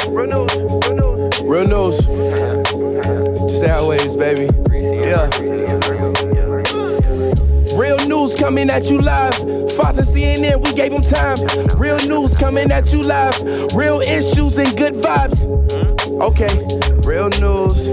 Real news. Justairwaves, baby. Yeah. Real news coming at you live. Fox and CNN, we gave them time. Real news coming at you live. Real issues and good vibes. Okay, real news.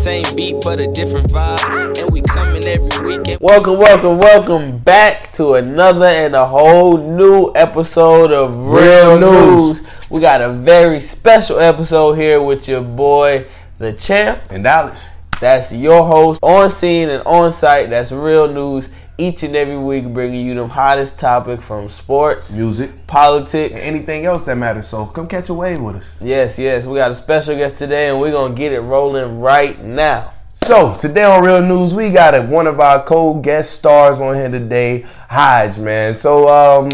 Same beat but a different vibe, and we coming every weekend. Welcome back to another and a whole new episode of Real News. We got a very special episode here with your boy, the champ. And Dallas. That's your host, on scene and on site. That's Real News. Each and every week bringing you the hottest topic from sports, music, politics, and anything else that matters. So come catch a wave with us. Yes. We got a special guest today, and we're going to get it rolling right now. So today on Real News, we got one of our co-guest stars on here today, Hodge, man. So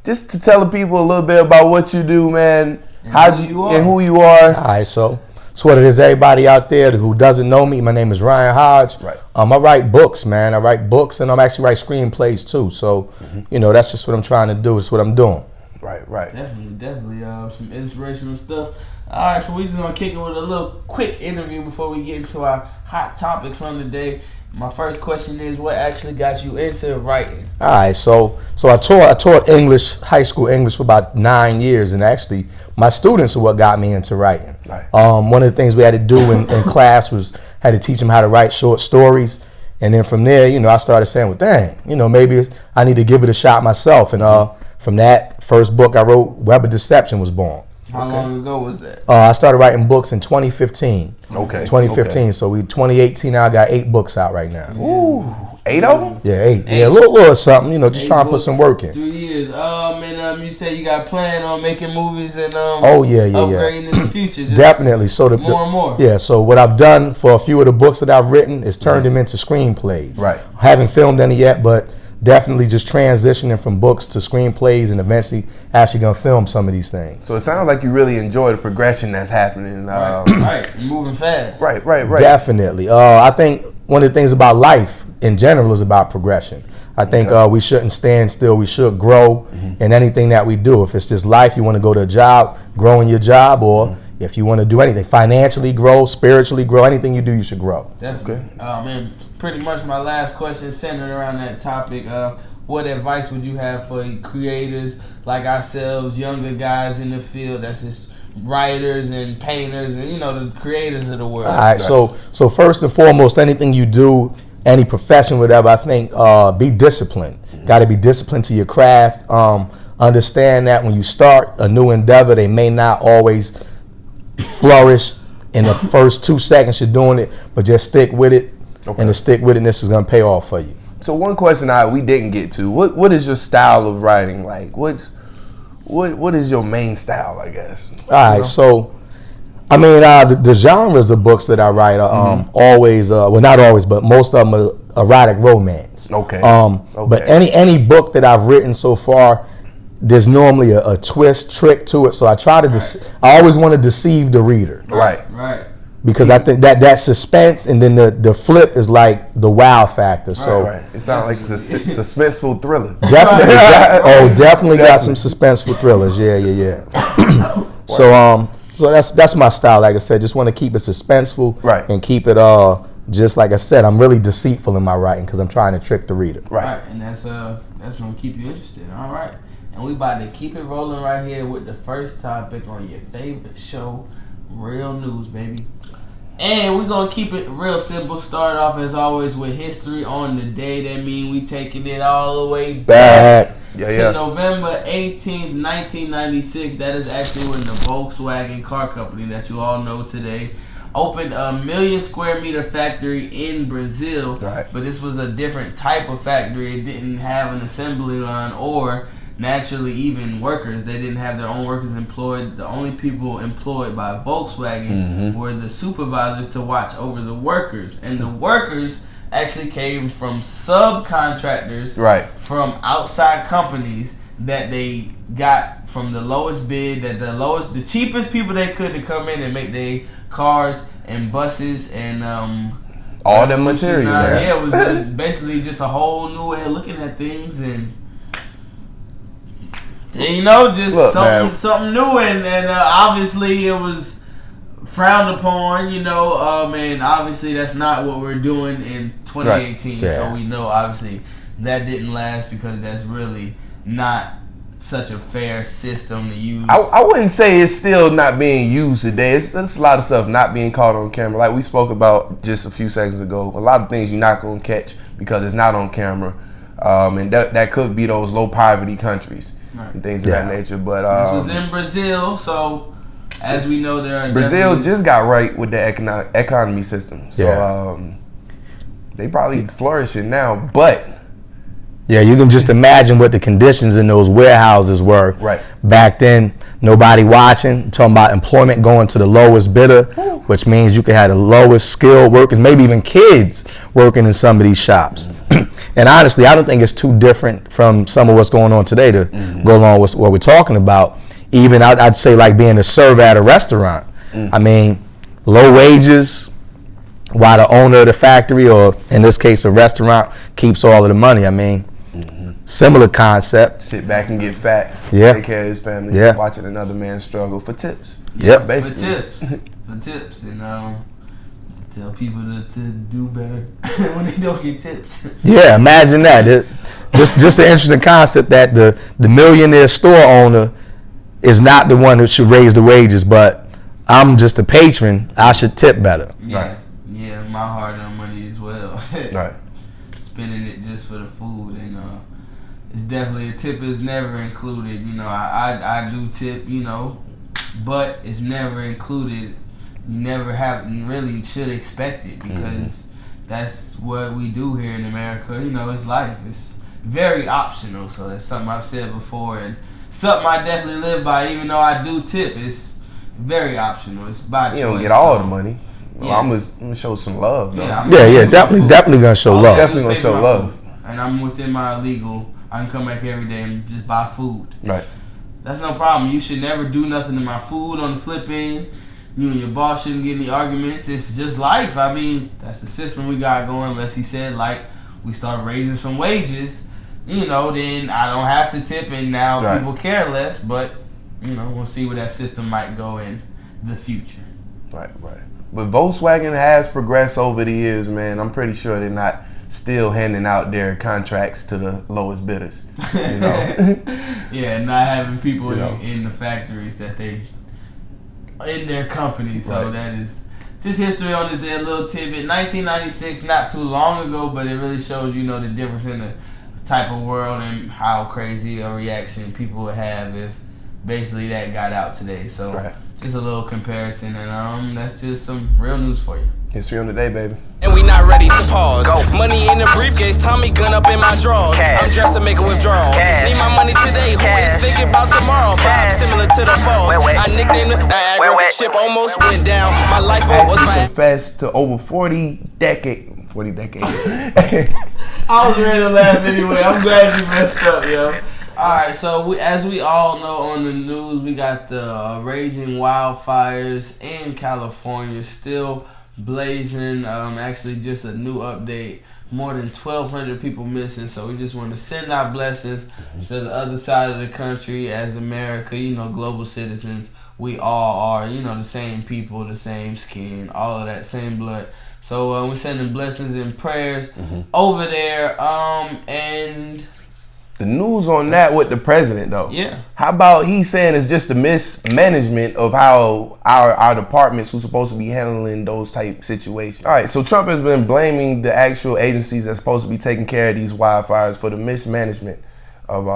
just to tell the people a little bit about what you do, man, and who you are. All right, so what it is, everybody out there who doesn't know me, my name is Ryan Hodge. Right. I write books, man. I write books, and I actually write screenplays too. So, you know, that's just what I'm trying to do. It's what I'm doing. Right. Definitely. Some inspirational stuff. All right, so we're just gonna kick it with a little quick interview before we get into our hot topics on the day. My first question is, what actually got you into writing? All right, so I taught English, high school English, for about 9 years, and actually my students are what got me into writing. Right. One of the things we had to do in class was had to teach them how to write short stories, and then from there, you know, I started saying, well, dang, you know, maybe I need to give it a shot myself, and from that first book I wrote, Web of Deception, was born. How long ago was that? I started writing books in 2015. Okay. 2015. Okay. So 2018 now, I got 8 books out right now. Ooh, 8 of them? Yeah, 8. Yeah, a little something, you know, just trying to put some work in. 3 years. And you say you got plan on making movies and upgrading in the future. Just definitely. So more and more. Yeah, so what I've done for a few of the books that I've written is turned them into screenplays. Right. I haven't filmed any yet, but definitely just transitioning from books to screenplays, and eventually actually gonna film some of these things. So it sounds like you really enjoy the progression that's happening. Right. You're moving fast. Right. Definitely. I think one of the things about life in general is about progression. I think we shouldn't stand still. We should grow in anything that we do. If it's just life, you want to go to a job, grow in your job, or if you want to do anything, financially grow, spiritually grow, anything you do, you should grow. Definitely. Man, pretty much my last question centered around that topic. What advice would you have for creators like ourselves, younger guys in the field, that's just writers and painters and, you know, the creators of the world? All right, so first and foremost, anything you do, any profession, whatever, I think be disciplined. Got to be disciplined to your craft. Understand that when you start a new endeavor, they may not always flourish in the first 2 seconds you're doing it, but just stick with it. Okay. And the stick with itness is going to pay off for you. So one question we didn't get to, what is your style of writing like? What is your main style, I guess? All right, so I mean, the genres of books that I write are always, well, not always, but most of them are erotic romance. Okay. But any book that I've written so far, there's normally a twist, trick to it. So I try to, I always want to deceive the reader. Right. Because I think that suspense, and then the flip is like the wow factor. So right. It sounds like it's a suspenseful thriller. Definitely, definitely got some suspenseful thrillers. Yeah. So that's my style. Like I said, just want to keep it suspenseful, right, and keep it just like I said. I'm really deceitful in my writing because I'm trying to trick the reader. Right, and that's gonna keep you interested. All right, and we about to keep it rolling right here with the first topic on your favorite show, Real News, baby. And we're going to keep it real simple. Start off, as always, with history on the day. That means we taking it all the way back to November 18th, 1996. That is actually when the Volkswagen car company that you all know today opened a 1 million square meter factory in Brazil. Right. But this was a different type of factory. It didn't have an assembly line or naturally even workers. They didn't have their own workers employed. The only people employed by Volkswagen were the supervisors to watch over the workers, and the workers actually came from subcontractors, right, from outside companies that they got from the lowest bid, the cheapest people they could to come in and make their cars and buses and all the material. Yeah, it was basically just a whole new way of looking at things. And Just Look, something new, and obviously it was frowned upon, and obviously that's not what we're doing in 2018. Right. Yeah. So we know obviously that didn't last because that's really not such a fair system to use. I wouldn't say it's still not being used today. It's a lot of stuff not being caught on camera. Like we spoke about just a few seconds ago. A lot of things you're not going to catch because it's not on camera. And that could be those low poverty countries and things of that nature. But this was in Brazil, so as we know, Brazil just got right with the economy system. So they probably flourishing now, but yeah, you can just imagine what the conditions in those warehouses were. Right. Back then, nobody watching. Talking about employment going to the lowest bidder, which means you could have the lowest skilled workers, maybe even kids working in some of these shops. And honestly, I don't think it's too different from some of what's going on today to go along with what we're talking about. Even I'd say like being a server at a restaurant. I mean, low wages, while the owner of the factory, or in this case a restaurant, keeps all of the money. I mean, similar concept. Sit back and get fat. Yeah. Take care of his family. Yeah. Watching another man struggle for tips. Yep. Basically. For tips, and just tell people to do better when they don't get tips. Yeah, imagine that. Just an interesting concept that the millionaire store owner is not the one that should raise the wages, but I'm just a patron. I should tip better. Yeah, yeah, my hard-earned money as well. Right. Spending it just for the food, and it's definitely a tip is never included. I do tip, but it's never included. You never really should expect it because that's what we do here in America. It's life. It's very optional. So that's something I've said before, and something I definitely live by. Even though I do tip, it's very optional. It's by choice. You don't get all the money. Well, I'm gonna show some love, though. Yeah, definitely gonna show love. Definitely gonna show love. And I'm within my legal. I can come back every day and just buy food. Right. That's no problem. You should never do nothing to my food on the flip end. You and your boss shouldn't get any arguments. It's just life. I mean, that's the system we got going. Unless he said, like, we start raising some wages, then I don't have to tip, and now people care less. But, we'll see where that system might go in the future. Right. But Volkswagen has progressed over the years, man. I'm pretty sure they're not still handing out their contracts to the lowest bidders. Yeah, not having people in the factories that they in their company. So that is just history on this day. A little tidbit. 1996, not too long ago, but it really shows the difference in the type of world and how crazy a reaction people would have if basically that got out today. So just a little comparison, and that's just some real news for you. History on the day, baby. And we not ready to pause. Money in the briefcase, Tommy gun up in my drawers. I'm dressed to make a withdrawal. Need my money today, who is thinking about tomorrow? Vibe similar to the falls. I nicknamed it Niagara, ship almost went down. My life was fast. Confessed to over 40 decades. I was ready to laugh anyway. I'm glad you messed up, yo. Alright, so as we all know on the news, we got the raging wildfires in California still blazing. Actually, just a new update. More than 1,200 people missing. So we just want to send our blessings to the other side of the country. As America, global citizens, we all are, the same people, the same skin, all of that, same blood. So we're sending blessings and prayers over there. And the news on that with the president, though. Yeah. How about he saying it's just the mismanagement of how our departments who's supposed to be handling those type situations. All right, so Trump has been blaming the actual agencies that's supposed to be taking care of these wildfires for the mismanagement of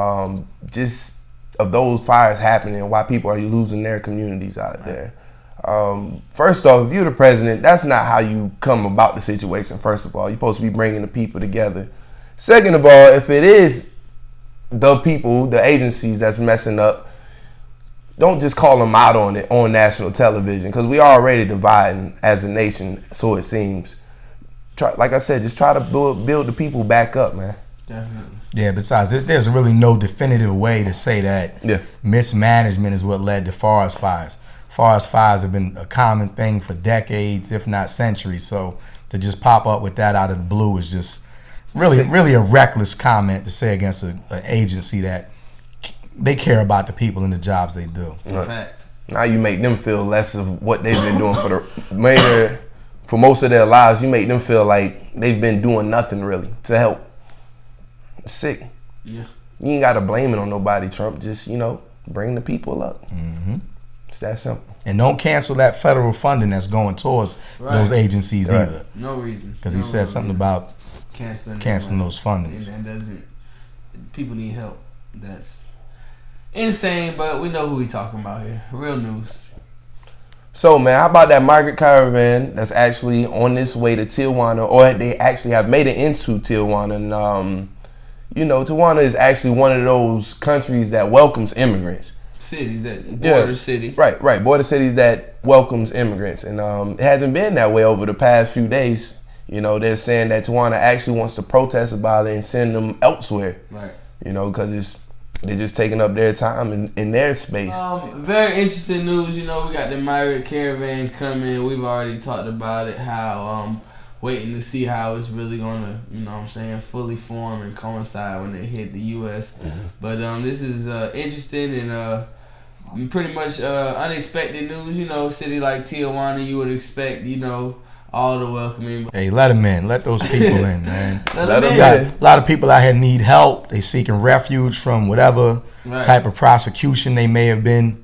of those fires happening and why people are losing their communities out there. First off, if you're the president, that's not how you come about the situation. First of all, you're supposed to be bringing the people together. Second of all, if it is the people, the agencies that's messing up, don't just call them out on it on national television, because we are already dividing as a nation, so it seems. Like I said, just try to build the people back up, man. Definitely. Yeah, besides, there's really no definitive way to say that mismanagement is what led to forest fires. Forest fires have been a common thing for decades, if not centuries, so to just pop up with that out of the blue is just really a reckless comment to say against an agency that they care about the people and the jobs they do. Fact. Now you make them feel less of what they've been doing for most of their lives. You make them feel like they've been doing nothing really to help. It's sick. Yeah. You ain't got to blame it on nobody, Trump. Just, bring the people up. Mm-hmm. It's that simple. And don't cancel that federal funding that's going towards those agencies either. No reason. Because he said something about canceling those fundings. And that doesn't. People need help. That's insane, but we know who we talking about here. Real news. So, man, how about that migrant caravan that's actually on its way to Tijuana, or they actually have made it into Tijuana? And, Tijuana is actually one of those countries that welcomes immigrants. Cities, that border city. Right. Border cities that welcomes immigrants. And it hasn't been that way over the past few days. They're saying that Tijuana actually wants to protest about it and send them elsewhere. Right. Because they're just taking up their time in their space. Very interesting news. We got the migrant caravan coming. We've already talked about it, how waiting to see how it's really going to, fully form and coincide when they hit the U.S. Mm-hmm. But this is interesting and pretty much unexpected news. A city like Tijuana, you would expect, all the welcoming. Hey, let them in. Let those people in, man. Let them in. A lot of people out here need help. They seeking refuge from whatever type of prosecution they may have been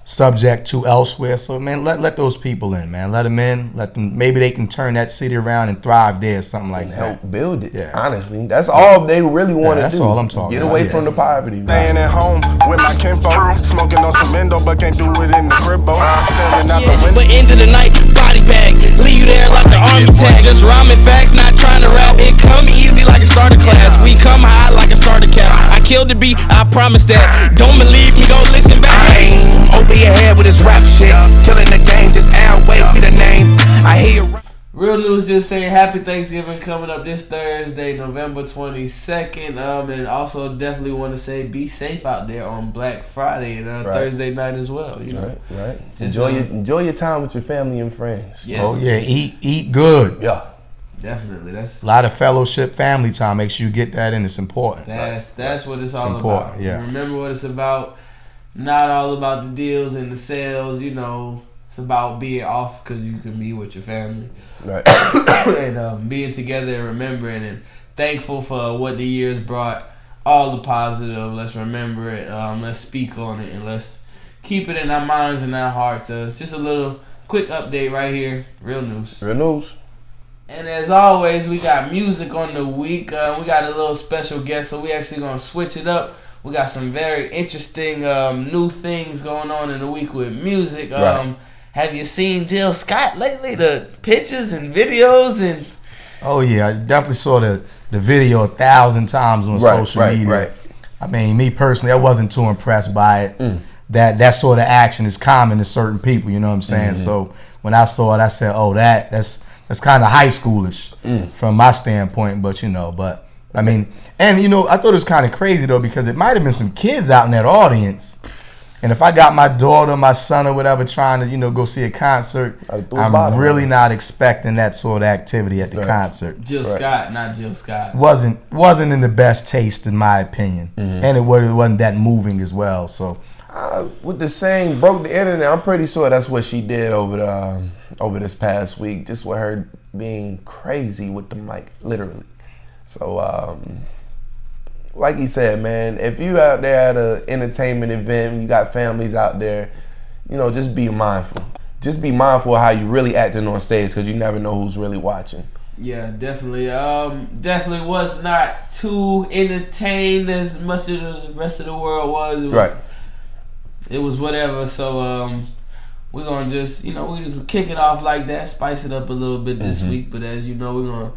subject to elsewhere. So, man, let those people in, man. Let them in. Let them. Maybe they can turn that city around and thrive there, or something like that. Help build it. Yeah. Honestly, that's all they really want to do. That's all I'm talking Get about. away from the poverty. Staying at home with my kinfolk, smoking on some endo, but can't do it in the cribbo. Staring out the window. But end of the night, body bag, leave you there like the army tag. Just rhyming facts, not trying to rap. It come easy like a starter class. We come high like a starter cap. I killed the beat, I promise that. Don't believe me, go listen back. Over your head with this rap shit. Killing the game, just outweigh the name. I hear you. Real news just saying happy Thanksgiving coming up this Thursday, November 22nd. And also definitely want to say be safe out there on Black Friday and Thursday night as well. Right. Enjoy your time with your family and friends. Yes. Oh yeah, eat good. Yeah. Definitely. That's a lot of fellowship, family time. Make sure you get that in. It's important. That's what it's all about. Yeah. Remember what it's about. Not all about the deals and the sales. It's about being off because you can be with your family. Right. And being together and remembering and thankful for what the years brought. All the positive. Let's remember it. Let's speak on it and let's keep it in our minds and our hearts. Just a little quick update right here. Real news. And as always, we got music on the week. We got a little special guest, so we actually going to switch it up. We got some very interesting new things going on in the week with music. Have you seen Jill Scott lately? The pictures and videos and. Oh yeah, I definitely saw the video 1,000 times on social media. Right. I mean, me personally, I wasn't too impressed by it. That sort of action is common to certain people. You know what I'm saying? Mm-hmm. So when I saw it, I said, "Oh, that's kind of high schoolish from my standpoint." But I mean, and I thought it was kind of crazy though, because it might have been some kids out in that audience. And if I got my daughter, my son, or whatever trying to, go see a concert, I'm really not expecting that sort of activity at the concert. Jill Scott, not Jill Scott. Wasn't in the best taste, in my opinion, and it wasn't that moving as well. So, with the saying broke the internet, I'm pretty sure that's what she did over this past week, just with her being crazy with the mic, literally. So, like he said, man, if you out there at an entertainment event, you got families out there, just be mindful. Just be mindful of how you really acting on stage, because you never know who's really watching. Yeah, definitely. Definitely was not too entertained as much as the rest of the world was. It was whatever. So we're gonna just, we just kick it off like that, spice it up a little bit this week. But as you know, we're gonna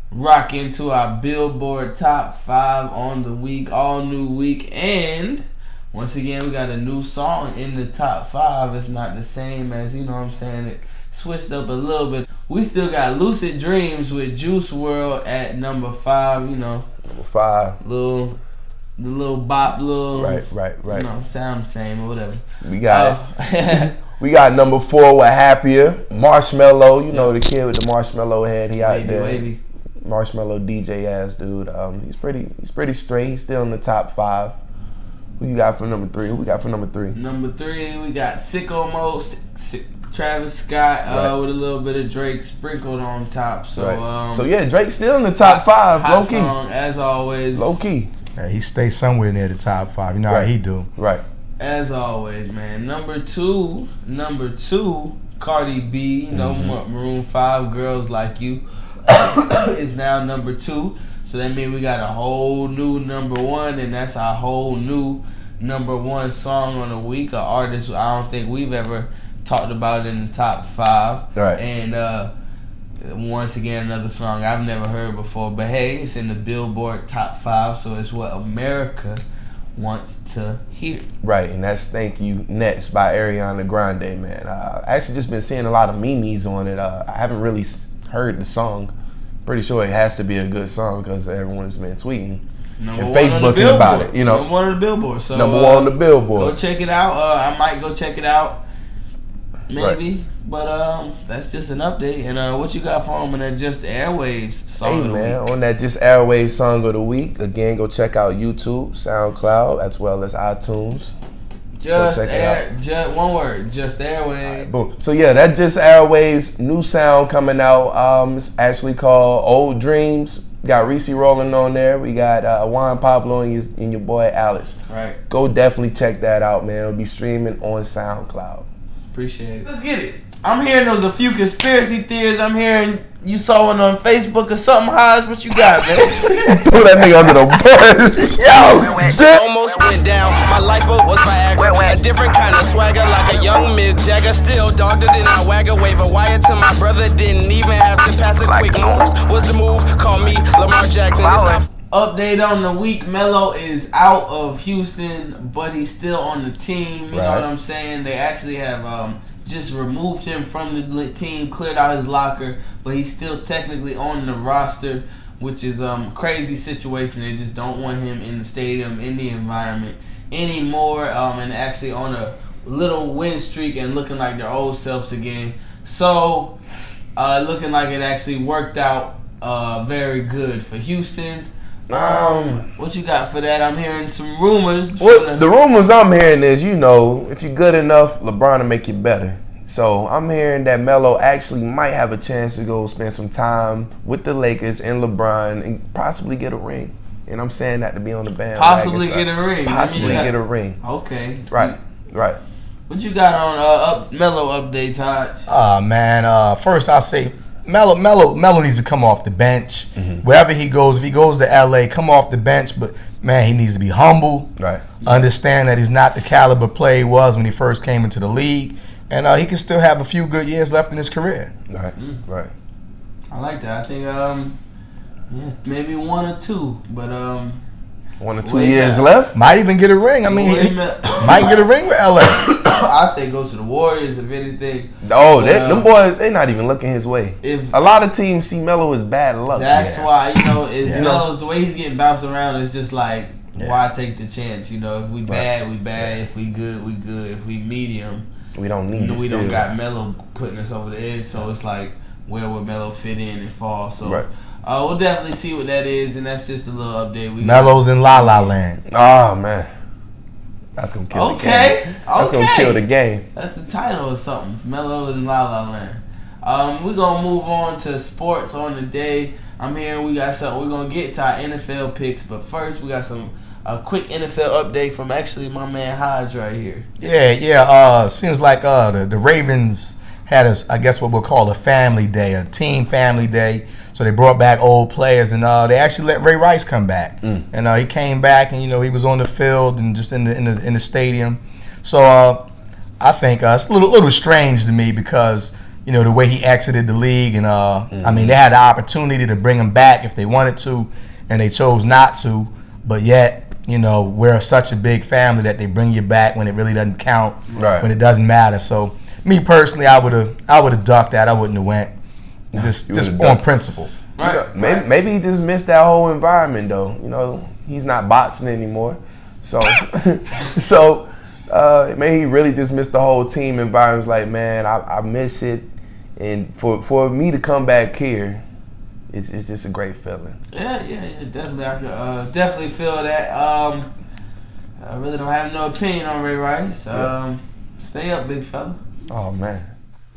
rock into our Billboard Top 5 on the week, all new week, and once again we got a new song in the top 5. It's not the same as, it switched up a little bit. We still got Lucid Dreams with Juice WRLD at number 5. Number 5. The little bop, right. Sound the same or whatever. We got number 4 with Happier, Marshmello. The kid with the marshmallow head. He out there. Baby. Marshmello DJ ass dude. He's pretty straight. He's still in the top 5. Who you got for number 3? Who we got for number 3? Number 3, we got Sicko Mode, Travis Scott with a little bit of Drake sprinkled on top. So, so yeah, Drake's still in the top 5, low key. Song, as always. Low key. Yeah, he stays somewhere near the top 5. You know how he do. Right. As always, man. Number two, Cardi B. You know, Maroon 5, Girls Like You is now number 2. So that means we got a whole new number 1, and that's our whole new number 1 song on the week. An artist I don't think we've ever talked about in the top 5. Right. And once again, another song I've never heard before. But hey, it's in the Billboard top 5, so it's what America wants to hear. Right, and that's Thank You Next by Ariana Grande, man. Actually just been seeing a lot of memes on it. I haven't really heard the song. Pretty sure it has to be a good song because everyone's been tweeting and Facebooking about it. You know, number 1 on the Billboard. So number 1 on the Billboard. Go check it out. I might go check it out, maybe. Right. But that's just an update. And what you got for him in that Just Airwaves song Hey of the man, week? on that Just Airwaves song of the week, again, go check out YouTube, SoundCloud, as well as iTunes. One word, Just Airwaves. Right, boom. So yeah, that Just Airwaves new sound coming out. It's actually called Old Dreams. Got Reese rolling on there. We got Juan Pablo and your boy Alex. Right. Go definitely check that out, man. It'll be streaming on SoundCloud. Appreciate it. Let's get it. I'm hearing there's a few conspiracy theories. I'm hearing you saw one on Facebook or something. Hodge, what you got, man? Throw that nigga under the bus. Yo, almost went down. My life was Viagra. A different kind of swagger, like a young Mick Jagger. Still dogged it in I wag a wave. A wire to my brother. Didn't even have to pass a quick moves. Was the move? Call me Lamar Jackson. Update on the week. Melo is out of Houston, but he's still on the team. You know what I'm saying? They actually have just removed him from the team, cleared out his locker, but he's still technically on the roster, which is a crazy situation. They just don't want him in the stadium, in the environment anymore, and actually on a little win streak and looking like their old selves again. So, looking like it actually worked out very good for Houston. What you got for that? I'm hearing some rumors. Well, the rumors I'm hearing is, you know, if you're good enough, LeBron will make you better. So I'm hearing that Melo actually might have a chance to go spend some time with the Lakers and LeBron and possibly get a ring. And I'm saying that to be on the band. Possibly get a ring. Possibly get a ring. Okay. Right. What you got on Melo updates, Hodge? Man. First I'll say Melo needs to come off the bench. Wherever he goes, if he goes to LA, come off the bench. But man, he needs to be humble. Right. Understand that he's not the caliber player he was when he first came into the league, and he can still have a few good years left in his career. Right. I like that. I think maybe 1 or 2, but 1 or 2 years left. Might even get a ring. I mean, he might get a ring with LA. I say go to the Warriors if anything. Oh, them boys, they not even looking his way. A lot of teams see Melo as bad luck. That's why, Melo's the way he's getting bounced around is just like, why take the chance? You know, if we bad, we bad. If we good, we good. If we medium, we don't need it. We don't got Melo putting us over the edge. So it's like, where would Melo fit in and fall? So we'll definitely see what that is, and that's just a little update. Melo's in LaLa land. Oh man. That's gonna kill the game. That's gonna kill the game. That's the title or something. Melo in LaLa land. We're gonna move on to sports on the day. I'm hearing we got something. We're gonna get to our NFL picks, but first we got a quick NFL update from actually my man Hodge right here. Yeah. Seems like the Ravens had I guess what we'll call a family day, a team family day. So they brought back old players, and they actually let Ray Rice come back. And he came back, and he was on the field and just in the stadium. So I think it's a little strange to me because the way he exited the league, and I mean they had the opportunity to bring him back if they wanted to, and they chose not to. But yet we're such a big family that they bring you back when it really doesn't count, when it doesn't matter. So me personally, I would have ducked that. I wouldn't have went. Just on principle. Right. Maybe he just missed that whole environment though. He's not boxing anymore. So maybe he really just missed the whole team environment. It's like, man, I miss it. And for me to come back here, it's just a great feeling. Yeah, definitely. I could definitely feel that. I really don't have no opinion on Ray Rice. Stay up, big fella. Oh, man.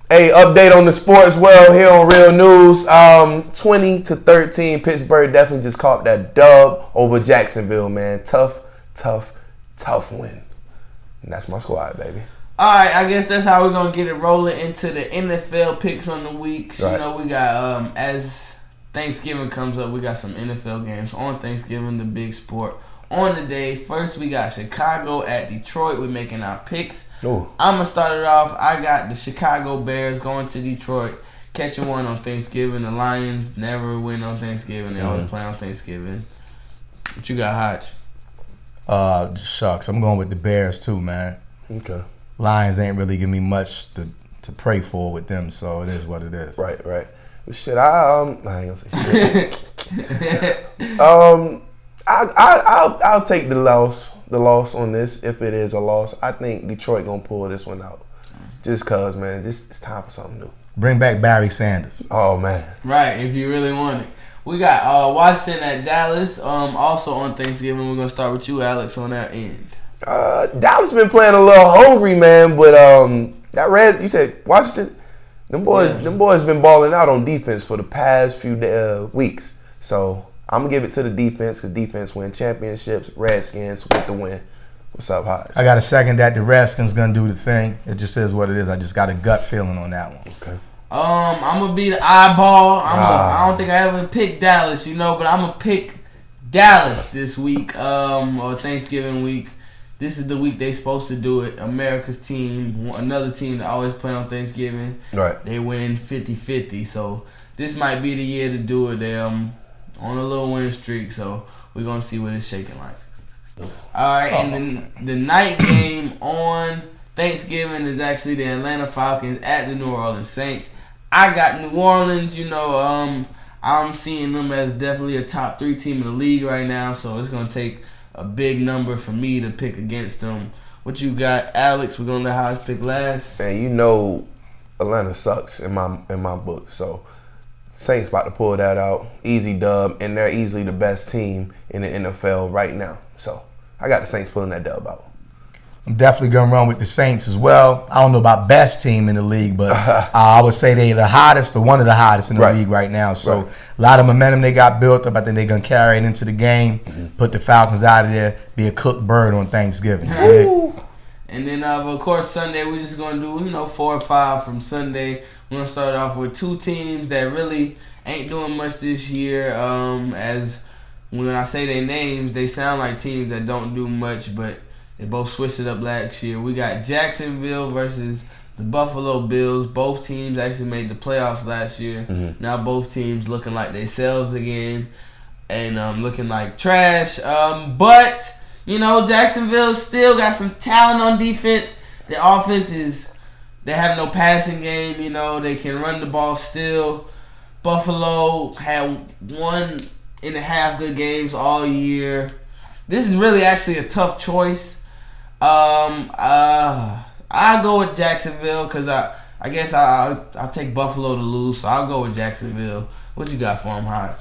Hey, update on the sports world here on Real News. 20-13, Pittsburgh definitely just caught that dub over Jacksonville, man. Tough win. And that's my squad, baby. All right, I guess that's how we're going to get it rolling into the NFL picks on the weeks. Right. You know, we got, as Thanksgiving comes up, we got some NFL games on Thanksgiving, the big sport. On the day, first we got Chicago at Detroit. We're making our picks. Ooh. I'm going to start it off. I got the Chicago Bears going to Detroit, catching one on Thanksgiving. The Lions never win on Thanksgiving. They always play on Thanksgiving. What you got, Hodge? Shucks. I'm going with the Bears too, man. Okay. Lions ain't really giving me much to pray for with them, so it is what it is. Right. Well, shit, I ain't gonna say shit. I'll take the loss on this if it is a loss. I think Detroit gonna pull this one out, just cause, man, it's time for something new. Bring back Barry Sanders. Oh man, right? If you really want it, we got Washington at Dallas. Also on Thanksgiving, we're gonna start with you, Alex, on that end. Dallas been playing a little hungry, man, but you said Washington. Them boys been balling out on defense for the past few weeks. So I'm gonna give it to the defense because defense win championships. Redskins with the win. What's up, Hodge? I got a second that the Redskins gonna do the thing. It just is what it is. I just got a gut feeling on that one. Okay. I'm gonna be the eyeball. I don't think I ever picked Dallas, but I'm gonna pick Dallas this week, or Thanksgiving week. This is the week they supposed to do it. America's team, another team that always play on Thanksgiving. Right. They win 50-50. So this might be the year to do it. They're on a little win streak. So we're going to see what it's shaking like. All right. And then the night game on Thanksgiving is actually the Atlanta Falcons at the New Orleans Saints. I got New Orleans. I'm seeing them as definitely a top 3 team in the league right now. So it's going to take a big number for me to pick against them. What you got, Alex? We're gonna let Hodge pick last. Man, Atlanta sucks in my book. So Saints about to pull that out. Easy dub, and they're easily the best team in the NFL right now. So I got the Saints pulling that dub out. I'm definitely gonna run with the Saints as well. I don't know about best team in the league, but I would say they're the hottest or one of the hottest in the league right now. So a lot of momentum they got built up. I think they're gonna carry it into the game, put the Falcons out of there, be a cooked bird on Thanksgiving. And then of course Sunday we're just gonna do 4 or 5 from Sunday. We're gonna start off with 2 teams that really ain't doing much this year. As when I say their names, they sound like teams that don't do much, but they both switched it up last year. We got Jacksonville versus the Buffalo Bills. Both teams actually made the playoffs last year. Mm-hmm. Now both teams looking like themselves again and looking like trash. But, Jacksonville still got some talent on defense. Their offense they have no passing game. They can run the ball still. Buffalo had 1.5 good games all year. This is really actually a tough choice. I'll go with Jacksonville because I guess I'll take Buffalo to lose, so I'll go with Jacksonville. What you got for them, Hodge?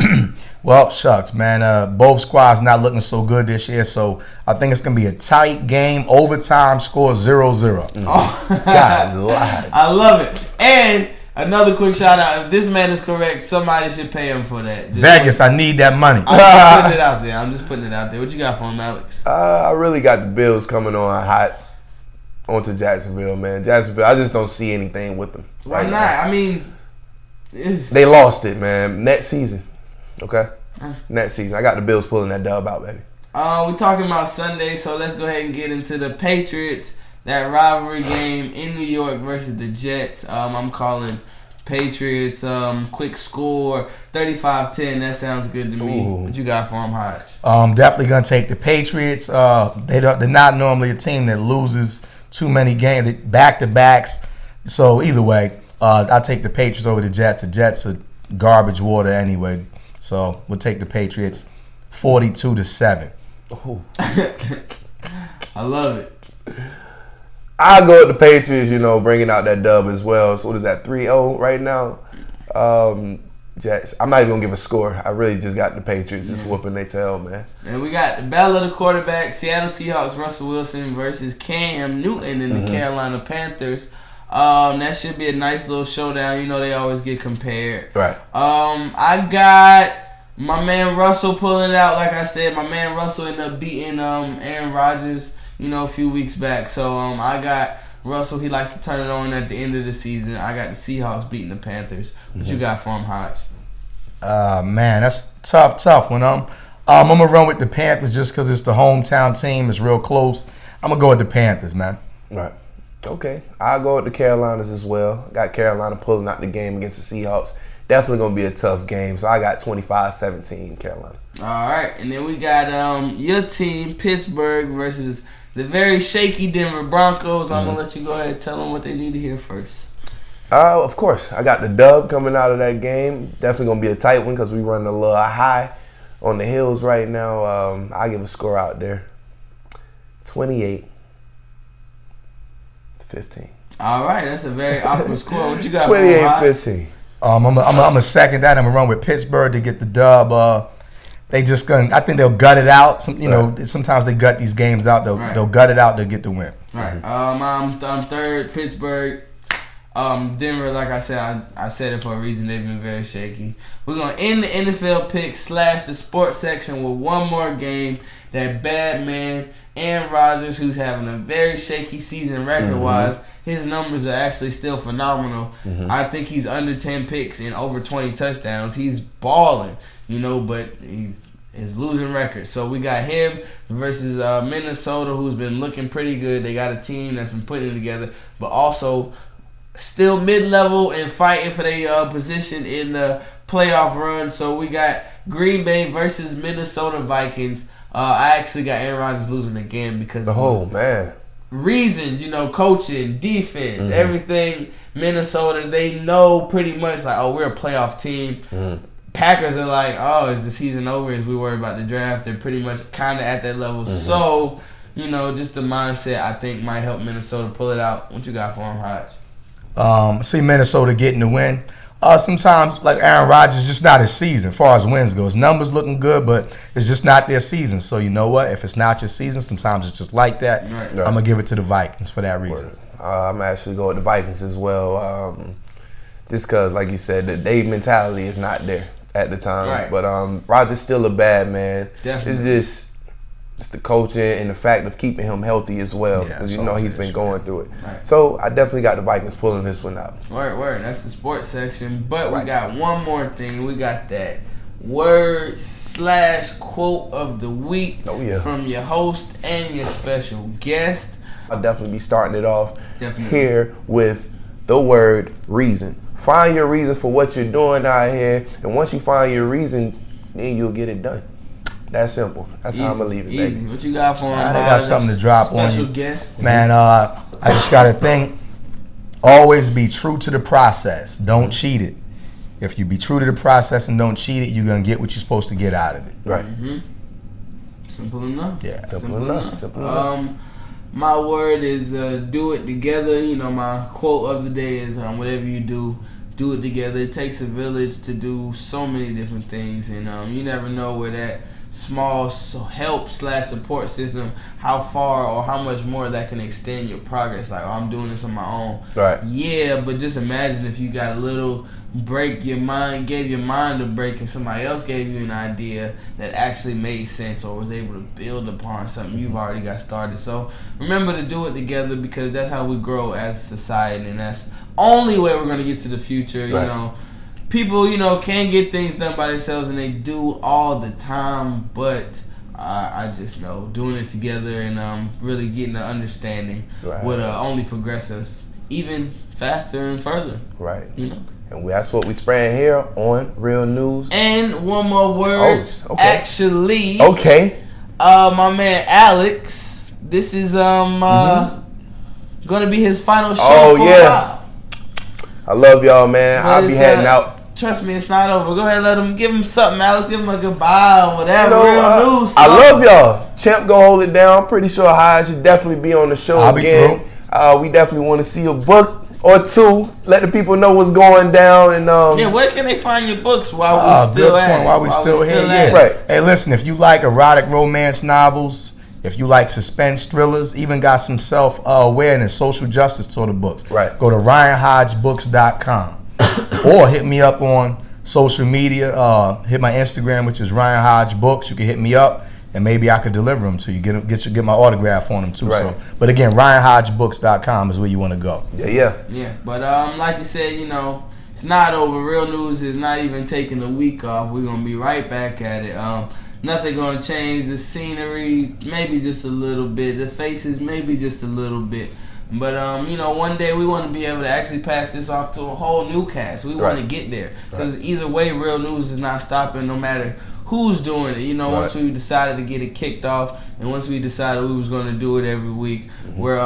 Well, shucks, man. Both squads not looking so good this year, so I think it's going to be a tight game. Overtime score 0-0. Oh. God, I love it. And another quick shout out. If this man is correct, somebody should pay him for that. Vegas, I need that money. I'm just putting it out there. What you got for him, Alex? I really got the Bills coming on hot onto Jacksonville, man. Jacksonville, I just don't see anything with them. Why not? Now. I mean, they lost it, man. Next season, okay? Next season. I got the Bills pulling that dub out, baby. We're talking about Sunday, so let's go ahead and get into the Patriots. That rivalry game in New York versus the Jets. I'm calling Patriots quick score 35-10. That sounds good to me. What you got for them, Hodge? Definitely gonna take the Patriots. They're not normally a team that loses too many games back to backs. So either way, I'll take the Patriots over the Jets. The Jets are garbage water anyway. So we'll take the Patriots 42-7. I love it. I'll go with the Patriots, bringing out that dub as well. So what is that, 3-0 right now? Jets. I'm not even gonna give a score. I really just got the Patriots just whooping their tail, man. And we got the battle of the quarterback: Seattle Seahawks Russell Wilson versus Cam Newton in the Carolina Panthers. That should be a nice little showdown. You know they always get compared. Right. I got my man Russell pulling it out. Like I said, my man Russell ended up beating Aaron Rodgers, a few weeks back. So I got Russell. He likes to turn it on at the end of the season. I got the Seahawks beating the Panthers. What you got for him, Hodge? Man, that's tough. When I'm gonna run with the Panthers just because it's the hometown team. It's real close. I'm gonna go with the Panthers, man. Right. Okay. I'll go with the Carolinas as well. I got Carolina pulling out the game against the Seahawks. Definitely gonna be a tough game. So I got 25-17 Carolina. All right, and then we got your team Pittsburgh versus the very shaky Denver Broncos. I'm gonna let you go ahead and tell them what they need to hear first. Of course, I got the dub coming out of that game. Definitely gonna be a tight one because we running a little high on the hills right now. I give a score out there, 28-15. All right, that's a very awkward score. What you got? 28-15. I'm a second that. I'm gonna run with Pittsburgh to get the dub. They just gonna. I think they'll gut it out. Sometimes they gut these games out. They'll gut it out. They'll get the win. All right. I'm third. Pittsburgh. Denver, like I said, I said it for a reason. They've been very shaky. We're going to end the NFL picks / the sports section with one more game. That bad man, Aaron Rodgers, who's having a very shaky season record-wise. His numbers are actually still phenomenal. I think he's under 10 picks and over 20 touchdowns. He's balling, but he's losing record. So we got him versus Minnesota, who's been looking pretty good. They got a team that's been putting it together, but also still mid-level and fighting for their position in the playoff run. So we got Green Bay versus Minnesota Vikings. I actually got Aaron Rodgers losing again because reasons, coaching, defense, everything. Minnesota, they know pretty much like, we're a playoff team. Packers are like, is the season over? As we worry about the draft, they're pretty much kind of at that level. So, just the mindset I think might help Minnesota pull it out. What you got for them, Hodge? See Minnesota getting the win. Sometimes, like Aaron Rodgers, just not his season as far as wins goes. Numbers looking good, but it's just not their season. So you know what? If it's not your season, sometimes it's just like that. Right. I'm going to give it to the Vikings for that reason. I'm actually going with the Vikings as well. Just because, like you said, the day mentality is not there at the time. Right. But Rodgers still a bad man. Definitely. It's the coaching and the fact of keeping him healthy as well, because he's been going through it. Right. So I definitely got the Vikings pulling this one out. Word. That's the sports section. But we got one more thing. We got that word / quote of the week from your host and your special guest. I'll definitely be starting it off here with the word reason. Find your reason for what you're doing out here, and once you find your reason, then you'll get it done. That's simple. That's how I'm going to leave it, baby. What you got for him? I got something to drop on you. Special guest. Man, I just got to think, always be true to the process. Don't cheat it. If you be true to the process and don't cheat it, you're going to get what you're supposed to get out of it. Right. Simple enough. Yeah. Simple enough. My word is do it together. My quote of the day is whatever you do it together. It takes a village to do so many different things, and you never know where that small help / support system, how far or how much more that can extend your progress. Like, I'm doing this on my own. Right. Yeah, but just imagine if you got a little break, gave your mind a break, and somebody else gave you an idea that actually made sense or was able to build upon something you've already got started. So remember to do it together, because that's how we grow as a society, and that's only way we're going to get to the future. Right. People, can get things done by themselves, and they do all the time, but I just know doing it together and really getting an understanding would only progress us even faster and further. Right. And that's what we spraying here on Real News. And one more word. Actually. Okay. My man Alex, this is going to be his final show for a while. I love y'all, man. I'll be heading out. Trust me, it's not over. Go ahead, give him something, Alex. Give him a goodbye or whatever. Real news. I love y'all. Champ, go hold it down. Pretty sure Hodge should definitely be on the show again. We definitely want to see a book or two. Let the people know what's going down. And where can they find your books while we still at it? While we still here, yeah. Right. Hey, listen, if you like erotic romance novels, if you like suspense thrillers, even got some self-awareness, social justice sort of books, right. Go to RyanHodgeBooks.com or hit me up on social media. Hit my Instagram, which is Ryan Hodge Books. You can hit me up, and maybe I could deliver them to you. Get my autograph on them too. Right. So, but again, RyanHodgeBooks.com is where you want to go. Yeah. But like you said, it's not over. Real news is not even taking a week off. We're gonna be right back at it. Nothing gonna change. The scenery, maybe just a little bit. The faces, maybe just a little bit. But one day we want to be able to actually pass this off to a whole new cast. We want to get there because either way, real news is not stopping, no matter who's doing it. Once we decided to get it kicked off, and once we decided we was going to do it every week, we're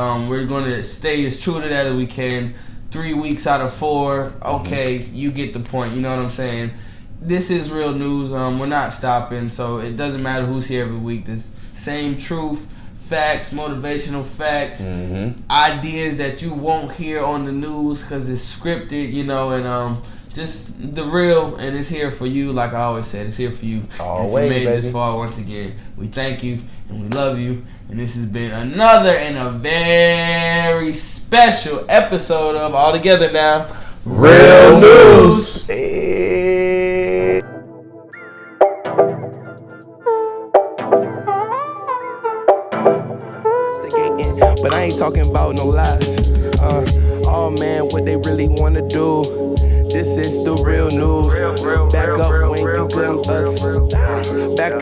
going to stay as true to that as we can. 3 weeks out of 4, okay, you get the point. You know what I'm saying? This is real news. We're not stopping, so it doesn't matter who's here every week. This same truth, facts, motivational facts, ideas that you won't hear on the news because it's scripted, and just the real, and it's here for you. Like I always said, it's here for you. Always, if you made it this far, once again, we thank you and we love you. And this has been another and a very special episode of All Together Now Real News. But I ain't talking about no lies. Oh man, what they really wanna do. This is the real news. Back up when you glimpse us. Back